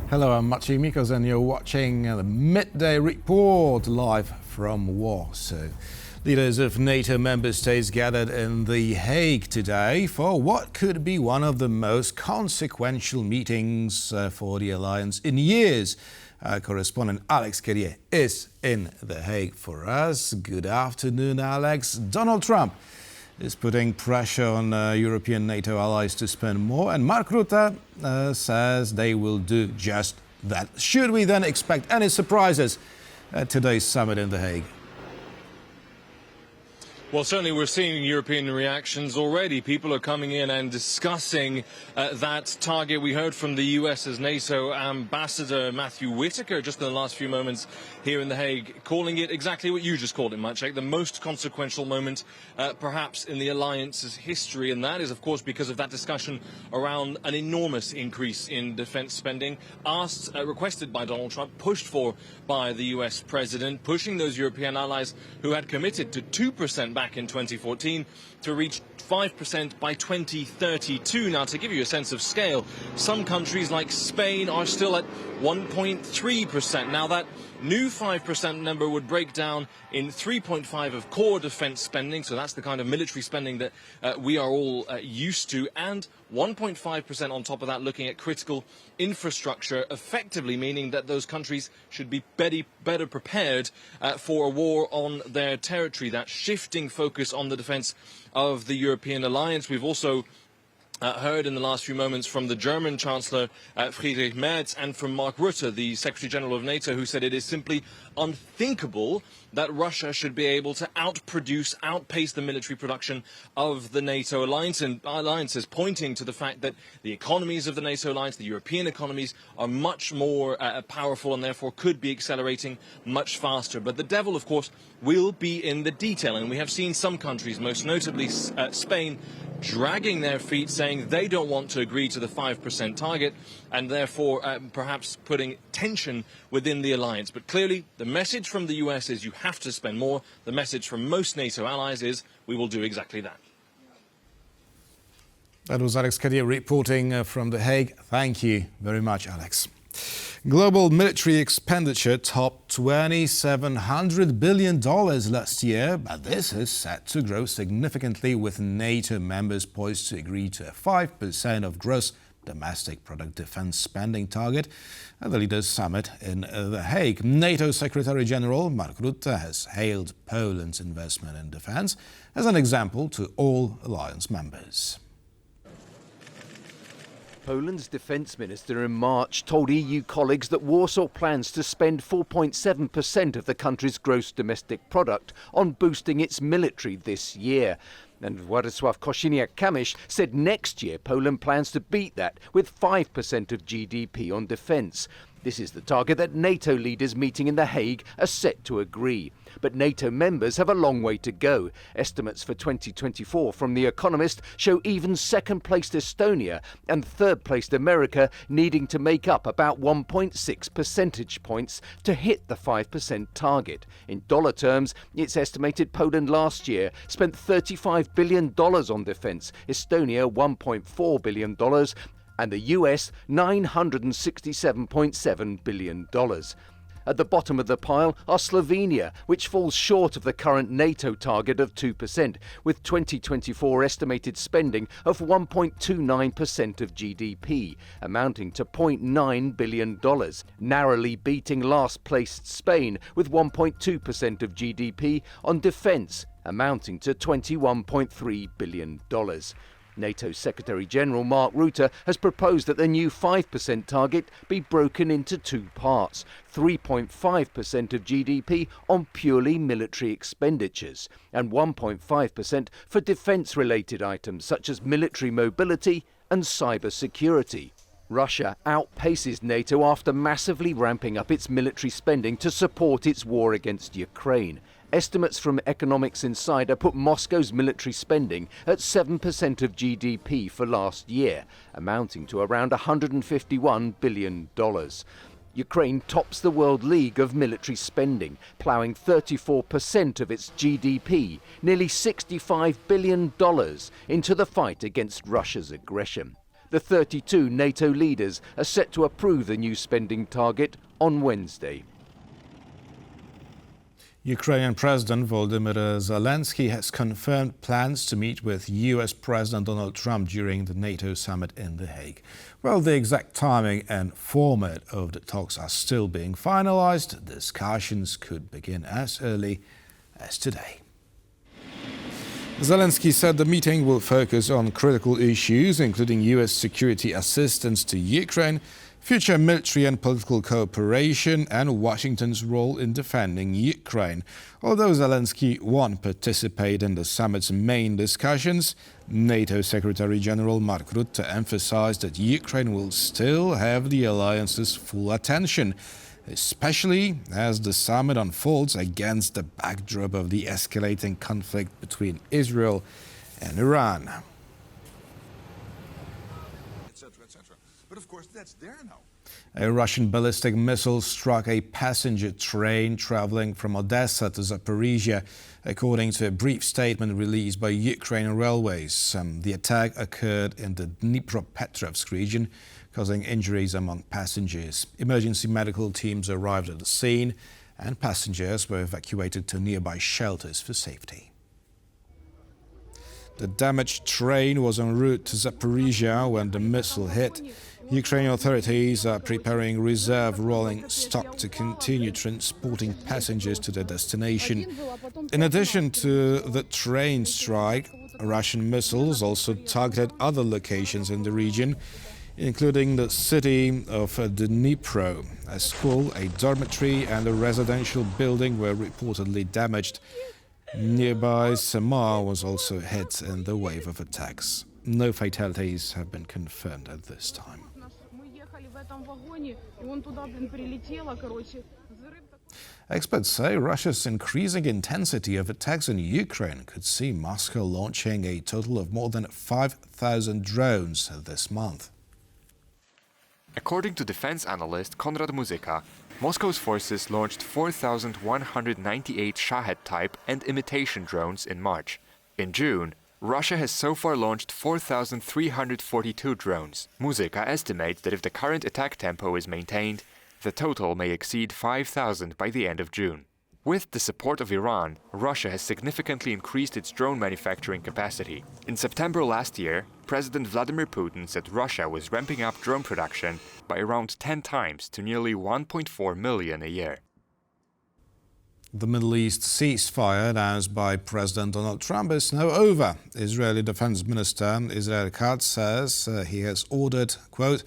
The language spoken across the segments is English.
Hello, I'm Maciej Mikos and you're watching the Midday Report live from Warsaw. Leaders of NATO member states gathered in The Hague today for what could be one of the most consequential meetings for the alliance in years. Correspondent Alex Carrier is in The Hague for us. Good afternoon, Alex. Donald Trump is putting pressure on European NATO allies to spend more, and Mark Rutte says they will do just that. Should we then expect any surprises at today's summit in The Hague? Well, certainly we're seeing European reactions already. People are coming in and discussing that target. We heard from the US's NATO ambassador, Matthew Whitaker, just in the last few moments here in The Hague, calling it exactly what you just called it, Maciej, the most consequential moment perhaps in the alliance's history. And that is, of course, because of that discussion around an enormous increase in defense spending, requested by Donald Trump, pushed for by the US president, pushing those European allies who had committed to 2% back in 2014 to reach 5% by 2032. Now, to give you a sense of scale, some countries like Spain are still at 1.3%. Now, that new 5% number would break down in 3.5% of core defense spending, so that's the kind of military spending that we are all used to, and 1.5% on top of that looking at critical infrastructure, effectively meaning that those countries should be better prepared for a war on their territory. That shifting focus on the defense of the European alliance. We've also heard in the last few moments from the German Chancellor Friedrich Merz and from Mark Rutte, the Secretary General of NATO, who said it is simply unthinkable that Russia should be able to outpace the military production of the NATO alliance, and alliances, pointing to the fact that the economies of the NATO alliance, the European economies, are much more powerful and therefore could be accelerating much faster. But the devil, of course, will be in the detail, and we have seen some countries, most notably Spain, dragging their feet, saying they don't want to agree to the 5% target, and therefore perhaps putting tension within the alliance. But clearly, the message from the US is you have to spend more. The message from most NATO allies is we will do exactly that. That was Alex Carrier reporting from The Hague. Thank you very much, Alex. Global military expenditure topped $2,700 billion last year, but this is set to grow significantly, with NATO members poised to agree to a 5% of gross domestic product defense spending target at the Leaders' Summit in The Hague. NATO Secretary General Mark Rutte has hailed Poland's investment in defense as an example to all alliance members. Poland's defence minister in March told EU colleagues that Warsaw plans to spend 4.7% of the country's gross domestic product on boosting its military this year. And Władysław Kosiniak-Kamysz said next year Poland plans to beat that with 5% of GDP on defence. This is the target that NATO leaders meeting in The Hague are set to agree. But NATO members have a long way to go. Estimates for 2024 from The Economist show even second-placed Estonia and third-placed America needing to make up about 1.6 percentage points to hit the 5% target. In dollar terms, it's estimated Poland last year spent $35 billion on defence, Estonia $1.4 billion, and the US $967.7 billion. At the bottom of the pile are Slovenia, which falls short of the current NATO target of 2%, with 2024 estimated spending of 1.29% of GDP, amounting to $0.9 billion, narrowly beating last-placed Spain with 1.2% of GDP on defence, amounting to $21.3 billion. NATO Secretary-General Mark Rutte has proposed that the new 5% target be broken into two parts, 3.5% of GDP on purely military expenditures and 1.5% for defence-related items such as military mobility and cyber security. Russia outpaces NATO after massively ramping up its military spending to support its war against Ukraine. Estimates from Economics Insider put Moscow's military spending at 7% of GDP for last year, amounting to around $151 billion. Ukraine tops the World League of military spending, ploughing 34% of its GDP, nearly $65 billion, into the fight against Russia's aggression. The 32 NATO leaders are set to approve the new spending target on Wednesday. Ukrainian President Volodymyr Zelenskyy has confirmed plans to meet with US President Donald Trump during the NATO summit in The Hague. While the exact timing and format of the talks are still being finalized, discussions could begin as early as today. Zelenskyy said the meeting will focus on critical issues, including US security assistance to Ukraine, future military and political cooperation, and Washington's role in defending Ukraine. Although Zelenskyy won't participate in the summit's main discussions, NATO Secretary-General Mark Rutte emphasized that Ukraine will still have the alliance's full attention, especially as the summit unfolds against the backdrop of the escalating conflict between Israel and Iran. But of course, that's there now. A Russian ballistic missile struck a passenger train traveling from Odessa to Zaporizhia, according to a brief statement released by Ukrainian Railways. The attack occurred in the Dnipropetrovsk region, causing injuries among passengers. Emergency medical teams arrived at the scene, and passengers were evacuated to nearby shelters for safety. The damaged train was en route to Zaporizhia when the missile hit. Ukrainian authorities are preparing reserve rolling stock to continue transporting passengers to their destination. In addition to the train strike, Russian missiles also targeted other locations in the region, including the city of Dnipro. A school, a dormitory and a residential building were reportedly damaged. Nearby Samar was also hit in the wave of attacks. No fatalities have been confirmed at this time. Experts say Russia's increasing intensity of attacks in Ukraine could see Moscow launching a total of more than 5,000 drones this month. According to defense analyst Konrad Muzyka, Moscow's forces launched 4,198 Shahed-type and imitation drones in March. In June, Russia has so far launched 4,342 drones. Muzyka estimates that if the current attack tempo is maintained, the total may exceed 5,000 by the end of June. With the support of Iran, Russia has significantly increased its drone manufacturing capacity. In September last year, President Vladimir Putin said Russia was ramping up drone production by around 10 times to nearly 1.4 million a year. The Middle East ceasefire announced by President Donald Trump is now over. Israeli Defense Minister Israel Katz says he has ordered, quote,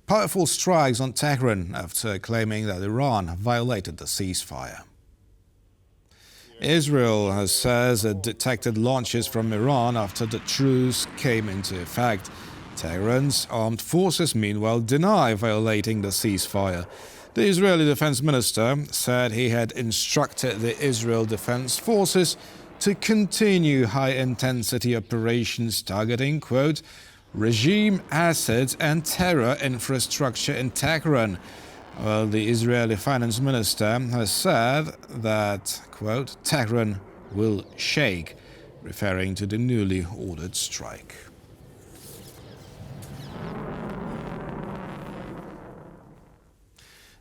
powerful strikes on Tehran after claiming that Iran violated the ceasefire. Israel says it detected launches from Iran after the truce came into effect. Tehran's armed forces, meanwhile, deny violating the ceasefire. The Israeli Defense Minister said he had instructed the Israel Defense Forces to continue high-intensity operations targeting, quote, regime assets and terror infrastructure in Tehran. Well, the Israeli Finance Minister has said that, quote, Tehran will shake, referring to the newly ordered strike.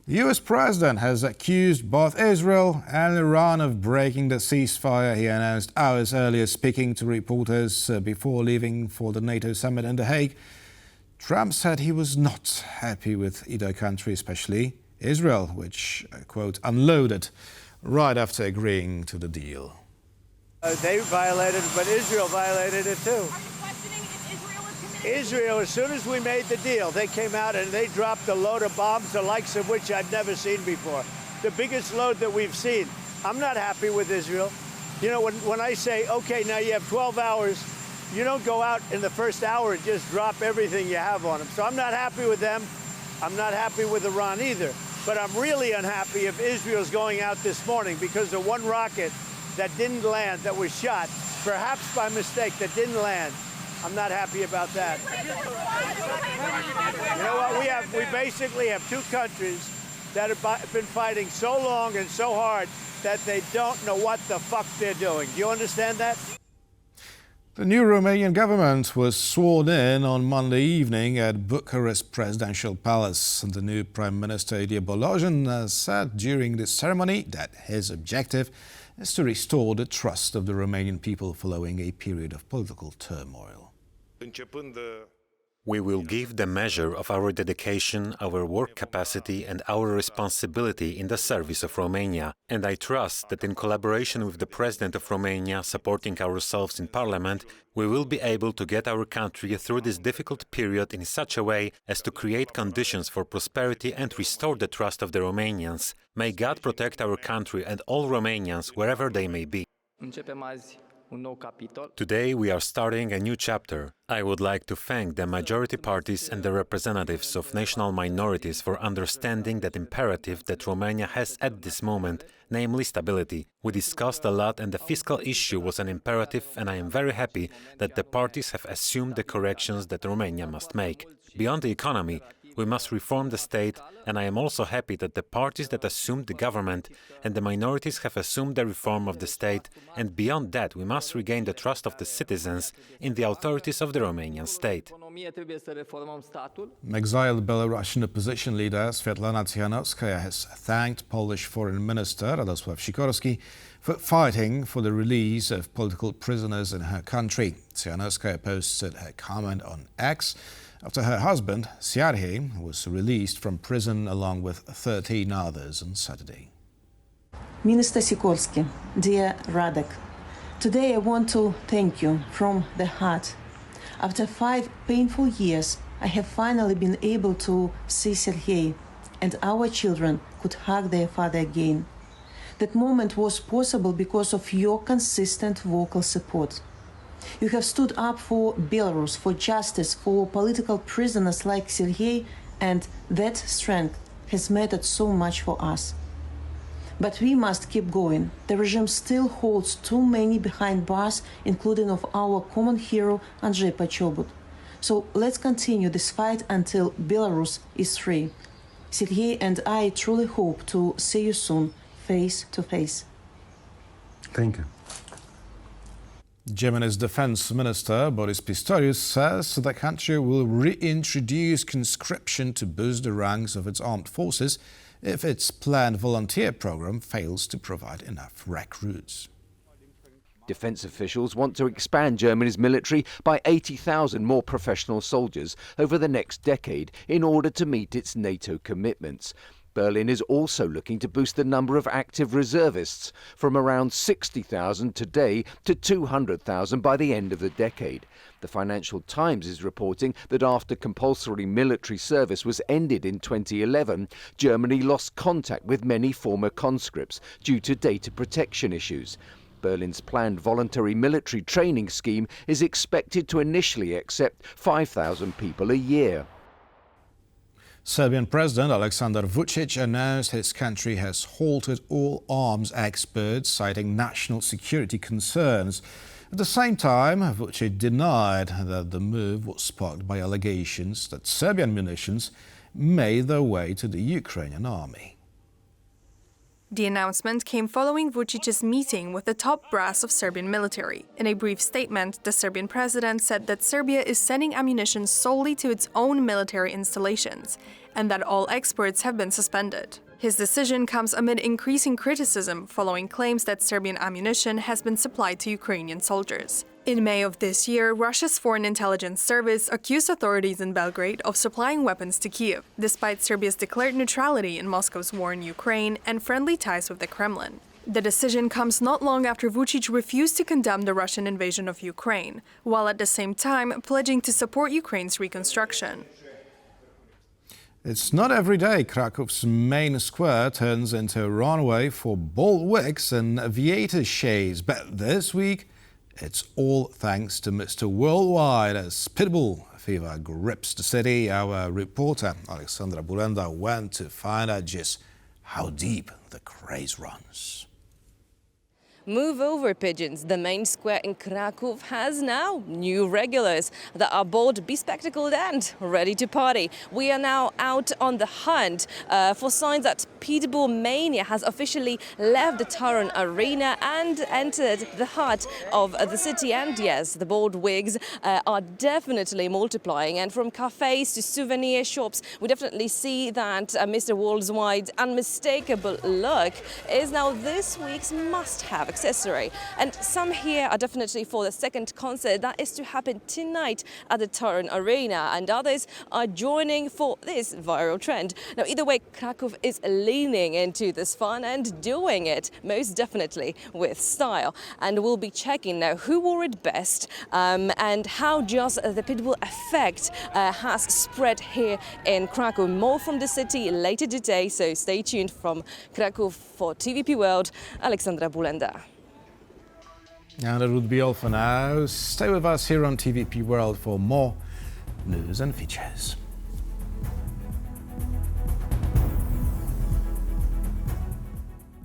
The US president has accused both Israel and Iran of breaking the ceasefire he announced hours earlier, speaking to reporters before leaving for the NATO summit in The Hague. Trump said he was not happy with either country, especially Israel, which, quote, unloaded right after agreeing to the deal. They violated it, but Israel violated it too. Israel, as soon as we made the deal, they came out and they dropped a load of bombs, the likes of which I've never seen before. The biggest load that we've seen. I'm not happy with Israel. You know, when I say, okay, now you have 12 hours, you don't go out in the first hour and just drop everything you have on them. So I'm not happy with them. I'm not happy with Iran either. But I'm really unhappy if Israel's going out this morning because of one rocket that didn't land, that was shot, perhaps by mistake, that didn't land. I'm not happy about that. You know what? We basically have two countries that have been fighting so long and so hard that they don't know what the fuck they're doing. Do you understand that? The new Romanian government was sworn in on Monday evening at Bucharest Presidential Palace. The new Prime Minister Belarusian said during the ceremony that his objective is to restore the trust of the Romanian people following a period of political turmoil. We will give the measure of our dedication, our work capacity and our responsibility in the service of Romania. And I trust that in collaboration with the President of Romania, supporting ourselves in Parliament, we will be able to get our country through this difficult period in such a way as to create conditions for prosperity and restore the trust of the Romanians. May God protect our country and all Romanians wherever they may be. Today we are starting a new chapter. I would like to thank the majority parties and the representatives of national minorities for understanding that imperative that Romania has at this moment, namely stability. We discussed a lot and the fiscal issue was an imperative, and I am very happy that the parties have assumed the corrections that Romania must make. Beyond the economy, we must reform the state, and I am also happy that the parties that assumed the government and the minorities have assumed the reform of the state, and beyond that we must regain the trust of the citizens in the authorities of the Romanian state. Exiled Belarusian opposition leader Svetlana Tsikhanouskaya has thanked Polish Foreign Minister Radosław Sikorski for fighting for the release of political prisoners in her country. Tsikhanouskaya posted her comment on X after her husband, Serhiy, was released from prison along with 13 others on Saturday. Minister Sikorski, dear Radek, today I want to thank you from the heart. After 5 painful years, I have finally been able to see Serhiy, and our children could hug their father again. That moment was possible because of your consistent vocal support. You have stood up for Belarus, for justice, for political prisoners like Serhiy, and that strength has mattered so much for us. But we must keep going. The regime still holds too many behind bars, including of our common hero, Andrei Pochobut. So let's continue this fight until Belarus is free. Serhiy and I truly hope to see you soon, face to face. Thank you. Germany's defense minister Boris Pistorius says the country will reintroduce conscription to boost the ranks of its armed forces if its planned volunteer program fails to provide enough recruits. Defence officials want to expand Germany's military by 80,000 more professional soldiers over the next decade in order to meet its NATO commitments. Berlin is also looking to boost the number of active reservists from around 60,000 today to 200,000 by the end of the decade. The Financial Times is reporting that after compulsory military service was ended in 2011, Germany lost contact with many former conscripts due to data protection issues. Berlin's planned voluntary military training scheme is expected to initially accept 5,000 people a year. Serbian President Aleksandar Vučić announced his country has halted all arms exports, citing national security concerns. At the same time, Vučić denied that the move was sparked by allegations that Serbian munitions made their way to the Ukrainian army. The announcement came following Vučić's meeting with the top brass of Serbian military. In a brief statement, the Serbian president said that Serbia is sending ammunition solely to its own military installations, and that all exports have been suspended. His decision comes amid increasing criticism following claims that Serbian ammunition has been supplied to Ukrainian soldiers. In May of this year, Russia's Foreign Intelligence Service accused authorities in Belgrade of supplying weapons to Kiev, despite Serbia's declared neutrality in Moscow's war in Ukraine and friendly ties with the Kremlin. The decision comes not long after Vučić refused to condemn the Russian invasion of Ukraine, while at the same time pledging to support Ukraine's reconstruction. It's not every day Krakow's main square turns into a runway for bald wigs and aviator shades, but this week it's all thanks to Mr. Worldwide as Pitbull fever grips the city. Our reporter Alexandra Burenda went to find out just how deep the craze runs. Move over pigeons. The main square in Krakow has now new regulars that are bold, bespectacled and ready to party. We are now out on the hunt for signs that Pitbull mania has officially left the Taron Arena and entered the heart of the city. And yes, the bold wigs are definitely multiplying. And from cafes to souvenir shops, we definitely see that Mr. Worldwide unmistakable look is now this week's must-have accessory. And some here are definitely for the second concert that is to happen tonight at the Taron Arena, and others are joining for this viral trend. Now, either way, Krakow is leaning into this fun and doing it most definitely with style. And we'll be checking now who wore it best and how just the Pitbull effect has spread here in Krakow. More from the city later today, so stay tuned. From Krakow for TVP World, Alexandra Bulenda. And that would be all for now. Stay with us here on TVP World for more news and features.